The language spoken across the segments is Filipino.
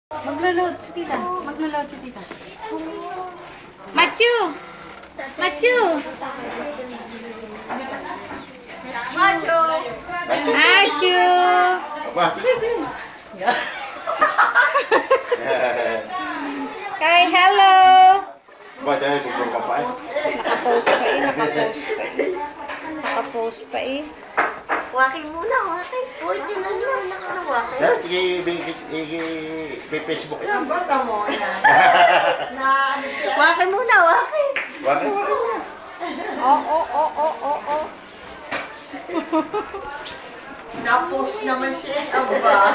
Maglo-load si tita. Maglo-load si tita. Machu! Machu! Machu! Machu! Kay, hello! Ba, dahil kung ka pa eh. Nakapost pa eh, nakapost pa eh. Nakapost pa eh. Walking muna, walking. Uy, tinan nyo, nakakawalking. Dahil, i-Facebook yan. Bata mo na. Na ano siya? Walking muna, walking. Bakit? Oh. Na-post naman siya. Aba.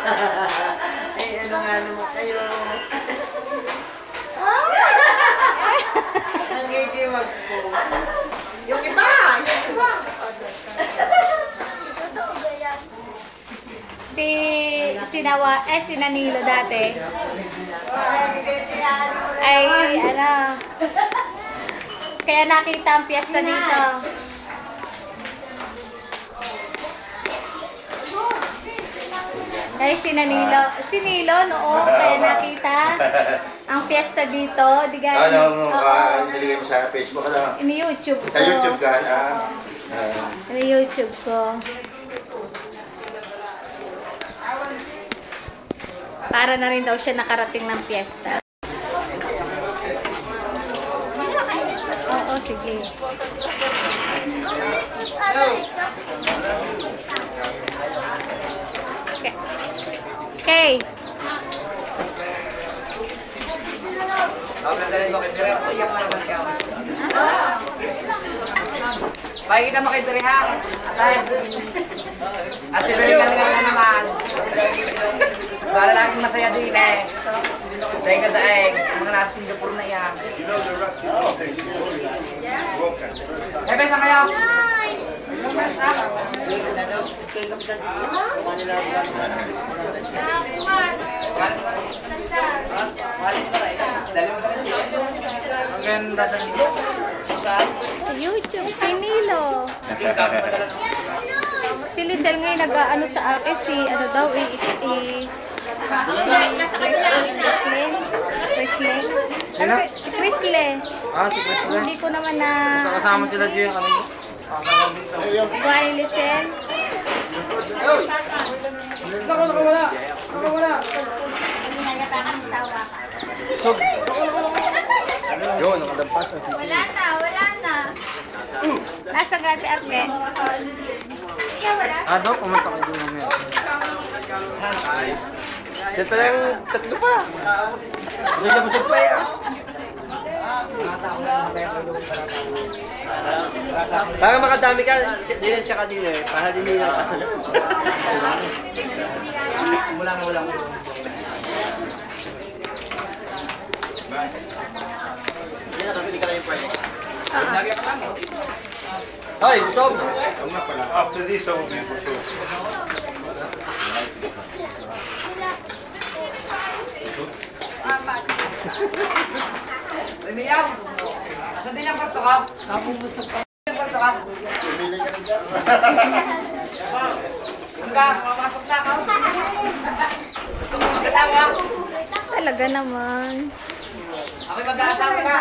Ay, ano nga naman kayo. Nangiging mag-post. Yung iba! Si Nanilo dati. Ay, ano. Kaya nakita ang piyesta dito. Ay, si Nilo noon, kaya nakita ang piyesta dito. Di Ano, niligay mo sa Facebook ka Ini-YouTube ko. Sa YouTube ka? Ini-YouTube ko. Para na rin daw siya nakarating ng piyesta. Oo, sige. Okay. Pakikita mo kay Berihang. At si Berihang nga naman. Para laging masaya din eh. Dahil ka daig, mga nasa Singapore na yan. Ebe, saan kayo? Ang ganda dito. Sa YouTube, Pinilo. Si Lizelle ngayon nag-ano sa akin, si ano daw, si Chrisley. Sino? Si Chrisley. Ah, si Chris Blanc. Hindi ko naman na... Kasama sila dyan, ano? Kasama dito. Buwan ni Lizelle. Nakawala! Yun, nakadampas. Wala na. Nasa gati Arke. Ah, Dok, pumunta kayo doon namin. Siya pala yung tatlo pa. Hindi na busog pa yan. Para makadami ka, din siya ka din eh. Para din nila ka. Wala. Hindi na, kapili ka lang yung project. Lagi ka lang. Hoy, busog! After this, I will be for sure. Remiyaw! Asan din ang parto ka? Napubusog ka. Ang parto ka? Hangga, mamapasok na ako. Mag-asawa. Talaga naman. Ako'y mag-aasawa ka.